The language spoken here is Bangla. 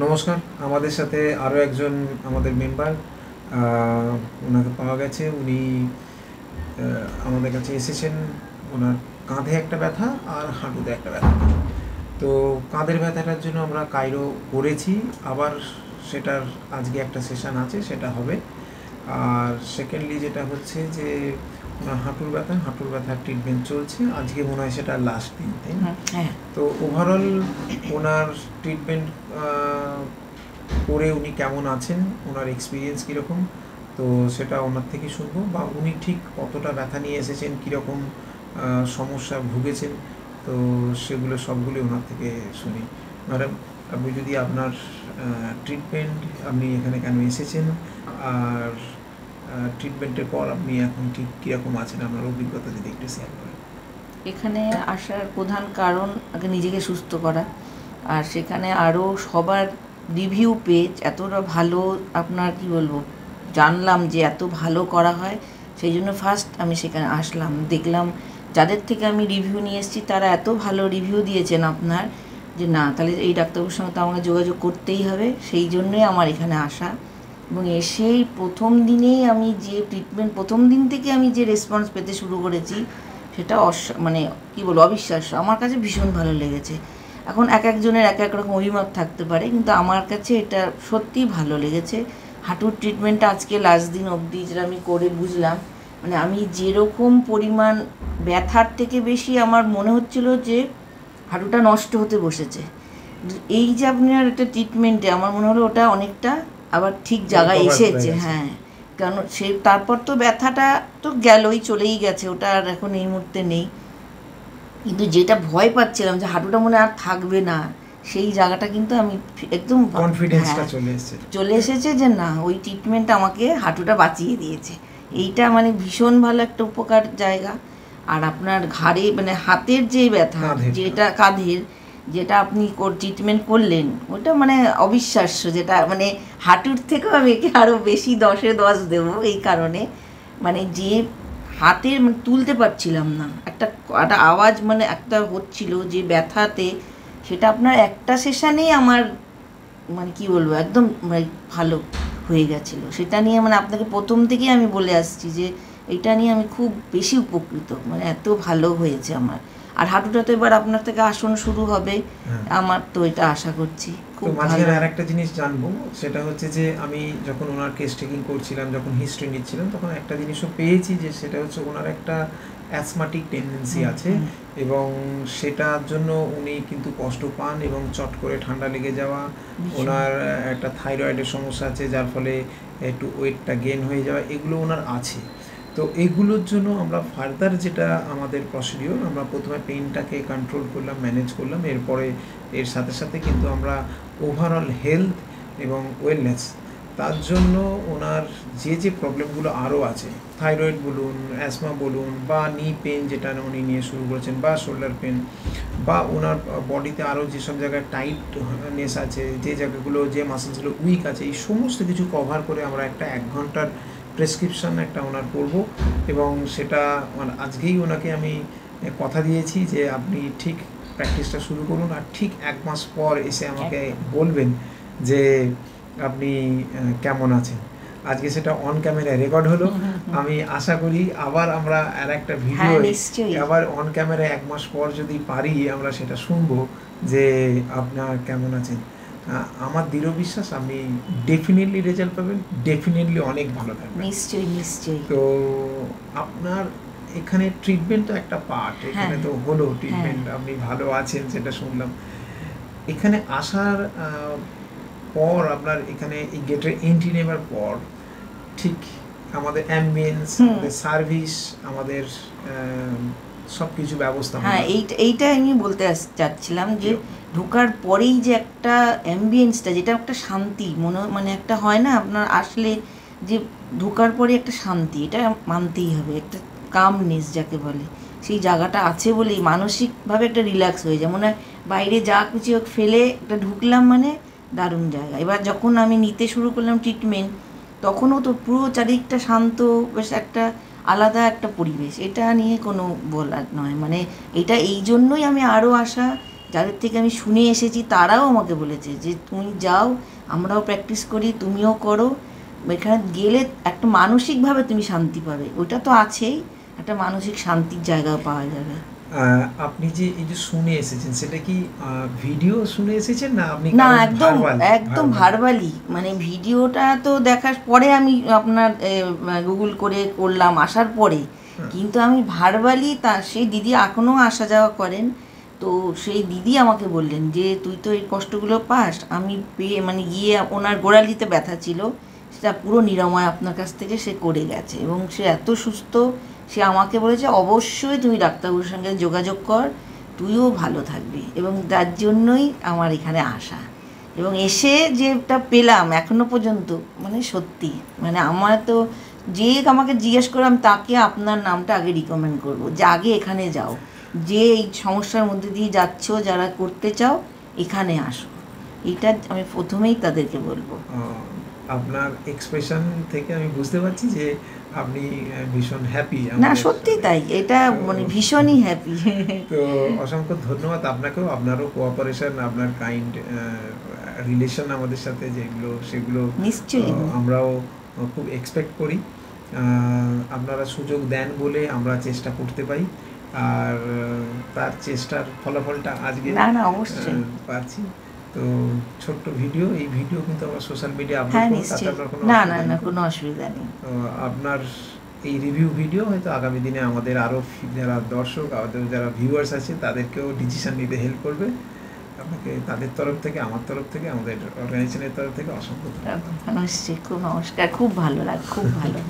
নমস্কার। আমাদের সাথে আরও একজন আমাদের মেম্বার ওনাকে পাওয়া গেছে। উনি আমাদের কাছে এসেছেন। ওনার কাঁধে একটা ব্যথা আর হাঁটুতে একটা ব্যথা। তো কাঁধের ব্যথাটার জন্য আমরা কাইরো করেছি, আবার সেটার আজকে একটা সেশন আছে, সেটা হবে। আর সেকেন্ডলি যেটা হচ্ছে যে ওনার হাঁটুর ব্যথার ট্রিটমেন্ট চলছে, আজকে মনে হয় সেটা লাস্ট দিন, তাই না? হ্যাঁ। তো ওভারঅল ওনার ট্রিটমেন্ট করে উনি কেমন আছেন, ওনার এক্সপিরিয়েন্স কীরকম, তো সেটা ওনার থেকেই শুনবো। বা উনি ঠিক কতটা ব্যথা নিয়ে এসেছেন, কীরকম সমস্যা ভুগেছেন, তো সেগুলো সবগুলি ওনার থেকে শুনি। ম্যাডাম, আপনি যদি আপনার ট্রিটমেন্ট, আপনি এখানে কেন এসেছেন, আর ট্রিটমেন্টের পর আপনি এখন ঠিক কীরকম আছেন, আপনার অভিজ্ঞতা যদি একটু শেয়ার করেন। এখানে আসার প্রধান কারণ আগে নিজেকে সুস্থ করা, আর সেখানে আরও সবার রিভিউ পেজ এতটা ভালো, আপনার কি বলবো, জানলাম যে এত ভালো করা হয়। সেই জন্য ফার্স্ট আমি সেখানে আসলাম, দেখলাম যাদের থেকে আমি রিভিউ নিয়ে এসেছি তারা এত ভালো রিভিউ দিয়েছেন আপনার, যে না তাহলে এই ডাক্তারবাবুর সঙ্গে তো আমাকে যোগাযোগ করতেই হবে। সেই জন্যই আমার এখানে আসা। এবং এসেই প্রথম দিনেই আমি যে ট্রিটমেন্ট, প্রথম দিন থেকে আমি যে রেসপন্স পেতে শুরু করেছি, সেটা মানে কী বলবো, অবিশ্বাস্য। আমার কাছে ভীষণ ভালো লেগেছে। এখন এক একজনের এক এক রকম অভিমত থাকতে পারে, কিন্তু আমার কাছে এটা সত্যিই ভালো লেগেছে। হাঁটুর ট্রিটমেন্টটা আজকে লাস্ট দিন অবধি যেটা আমি করে বুঝলাম, মানে আমি যেরকম পরিমাণ ব্যথার থেকে বেশি আমার মনে হচ্ছিল যে হাঁটুটা নষ্ট হতে বসেছে। এই যে আপনার একটা ট্রিটমেন্টে আমার মনে হলো ওটা অনেকটা আবার ঠিক জায়গায় এসেছে। হ্যাঁ, কারণ সে তারপর তো ব্যথাটা তো গেলই, চলেই গেছে, ওটা আর এখন এই মুহূর্তে নেই। কিন্তু যেটা ভয় পাচ্ছিলাম যে হাঁটুটা মনে আর থাকবে না, সেই জায়গাটা কিন্তু আমি একদম কনফিডেন্সটা চলে এসেছে যে না, ওই ট্রিটমেন্ট আমাকে হাঁটুটা বাঁচিয়ে দিয়েছে। এইটা মানে ভীষণ ভালো একটা উপকার জায়গা। আর আপনার ঘাড়ে মানে হাতের যে ব্যথা, যেটা কাঁধের, যেটা আপনি ট্রিটমেন্ট করলেন, ওটা মানে অবিশ্বাস্য। যেটা মানে হাঁটুর থেকেও আমি একে আরও বেশি 10-এ 10 দেবো এই কারণে, মানে যে হাতের মানে তুলতে পারছিলাম না, একটা একটা আওয়াজ মানে একটা হচ্ছিল যে ব্যথাতে, সেটা আপনার একটা সেশনেই আমার মানে কি বলবো একদম মানে ভালো হয়ে গেছিলো। সেটা নিয়ে মানে আপনাকে প্রথম থেকেই আমি বলে আসছি যে এটা নিয়ে আমি খুব বেশি উপকৃত, মানে এত ভালো হয়েছে আমার। আর হাঁটুটা তো এবার আপনার থেকে আসন শুরু হবে, আমার তো এটা আশা করছি খুব ভালো। আর একটা জিনিস জানবো, সেটা হচ্ছে যে আমি যখন ওনার কেস টেকিং করছিলাম, যখন হিস্ট্রি নিচ্ছিলাম, তখন একটা জিনিসও পেয়েছি, যে সেটা হচ্ছে ওনার একটা অ্যাসমাটিক টেন্ডেন্সি আছে, এবং সেটার জন্য উনি কিন্তু কষ্ট পান, এবং চট করে ঠান্ডা লেগে যাওয়া, ওনার একটা থাইরয়েডের সমস্যা আছে, যার ফলে একটু ওয়েটটা গেন হয়ে যাওয়া, এগুলো ওনার আছে। তো এগুলোর জন্য আমরা ফার্দার যেটা আমাদের প্রসিডিওর, আমরা প্রথমে পেইনটাকে কন্ট্রোল করলাম, ম্যানেজ করলাম, এরপরে এর সাথে সাথে কিন্তু আমরা ওভারঅল হেলথ এবং ওয়েলনেস, তার জন্য ওনার যে যে প্রবলেমগুলো আরও আছে, থাইরয়েড বলুন, অ্যাসমা বলুন, বা নি পেন যেটা উনি নিয়ে শুরু করেছেন, বা শোল্ডার পেন, বা ওনার বডিতে আরও যেসব জায়গায় টাইটনেস আছে, যে জায়গাগুলো, যে মাসেলসগুলো উইক আছে, এই সমস্ত কিছু কভার করে আমরা একটা 1 ঘন্টার প্রেসক্রিপশান একটা ওনার করবো। এবং সেটা আজকেই ওনাকে আমি কথা দিয়েছি যে আপনি ঠিক প্র্যাকটিসটা শুরু করুন, আর ঠিক 1 মাস পর এসে আমাকে বলবেন যে আপনি কেমন আছেন। আজকে সেটা অন ক্যামেরায় রেকর্ড হলো। আমি আশা করি আবার আমরা আর একটা ভিডিও আবার অন ক্যামেরায় 1 মাস পর যদি পারি আমরা সেটা শুনবো যে আপনার কেমন আছেন। আমার দৃঢ় বিশ্বাস আপনি ডেফিনেটলি রেজাল্ট পাবেন, ডেফিনেটলি অনেক ভালো থাকবেন। নিশ্চয়ই নিশ্চয়ই। তো আপনার এখানে ট্রিটমেন্ট তো একটা পার্ট, এখানে তো হলো ট্রিটমেন্ট, আপনি ভালো আছেন সেটা শুনলাম। এখানে আসার পর আপনার এখানে এই গেটের এন্ট্রি নেবার পর ঠিক আমাদের অ্যাম্বিয়েন্স, আমাদের সার্ভিস, আমাদের সব কিছু ব্যবস্থা, হ্যাঁ, এইটা আমি বলতে চাচ্ছিলাম যে ঢোকার পরেই যে একটা অ্যাম্বিয়েন্সটা, যেটা একটা শান্তি মানে একটা হয় না আপনার আসলে যে ঢোকার পরে একটা শান্তি, এটা মানতেই হবে, একটা কামনেস যাকে বলে, সেই জায়গাটা আছে বলেই মানসিকভাবে একটা রিল্যাক্স হয়ে যায়। মনে হয় বাইরে যা কিছু ফেলে একটা ঢুকলাম, মানে দারুণ জায়গা। এবার যখন আমি নিতে শুরু করলাম ট্রিটমেন্ট, তখনও তো পুরো চারিদিকটা শান্ত, বেশ একটা আলাদা একটা পরিবেশ। এটা নিয়ে কোনো বলার নয়, মানে এটা এই জন্যই আমি আরও আশা যাদের থেকে আমি শুনে এসেছি তারাও আমাকে বলেছে যে তুমি যাও, আমরাও প্র্যাকটিস করি, তুমিও করো, এখানে গেলে একটা মানসিকভাবে তুমি শান্তি পাবে। ওটা তো আছেই, একটা মানসিক শান্তির জায়গাও পাওয়া যাবে। আপনি যে এই যে শুনে এসেছেন, সেটা কি ভিডিও শুনে এসেছেন না আপনি না, কারোর একদম একদম ভার্বাল? ভার্বালি, মানে ভিডিওটা তো দেখার পরে আমি আপনার গুগল করে করলাম আসার পরে, হ্যাঁ। কিন্তু আমি ভার্বালি সেই দিদি এখনও আসা যাওয়া করেন, তো সেই দিদি আমাকে বললেন যে তুই তো এই কষ্টগুলো পাস, আমি মানে গিয়ে ওনার গোড়ালিতে ব্যথা ছিল, সেটা পুরো নিরাময় আপনার কাছ থেকে সে করে গেছে এবং সে এত সুস্থ, সে আমাকে বলেছে অবশ্যই তুমি ডাক্তারবাবুর সঙ্গে যোগাযোগ কর, তুইও ভালো থাকবি, এবং তার জন্যই আমার এখানে আসা। এবং এসে যেটা পেলাম এখনো পর্যন্ত, মানে সত্যি, মানে আমার তো যে আমাকে জিজ্ঞেস করলাম তাকে আপনার নামটা আগে রিকমেন্ড করবো, যে আগে এখানে যাও, যে এই সমস্যার মধ্যে দিয়ে যাচ্ছ, যারা করতে চাও এখানে আসো, এটা আমি প্রথমেই তাদেরকে বলবো। আপনার এক্সপ্রেশন থেকে আমি বুঝতে পারছি যে আপনি ভীষণ হ্যাপি। না সত্যি তাই, এটা মানে ভীষণই হ্যাপি। তো অসংখ্য ধন্যবাদ আপনাকেও, আপনারও কোঅপারেশন, আপনার কাইন্ড রিলেশন আমাদের সাথে যেগুলো, সেগুলো নিশ্চয়ই আমরাও খুব এক্সপেক্ট করি। আপনারা সুযোগ দেন বলে আমরা চেষ্টা করতে পারি, আর তার চেষ্টার ফলাফলটা আজকে না অবশ্যই পাচ্ছি। তো ছোট্ট ভিডিও, এই ভিডিও কিন্তু আমরা সোশ্যাল মিডিয়া আপলোড হ্যাঁ করব, তাতে নিশ্চয়ই, আপনার কোনো না কোনো অসুবিধা নেই। তো আপনার এই রিভিউ ভিডিও হয়তো আগামী দিনে আমাদের আরও যারা দর্শক, আমাদের যারা ভিউয়ার্স আছে তাদেরকেও ডিসিশন নিতে হেল্প করবে। আপনাকে তাদের তরফ থেকে, আমার তরফ থেকে, আমাদের অর্গানাইজেশনের তরফ থেকে অসংখ্য ধন্যবাদ। নিশ্চয়ই, খুব নমস্কার, খুব ভালো লাগে, খুব ভালো।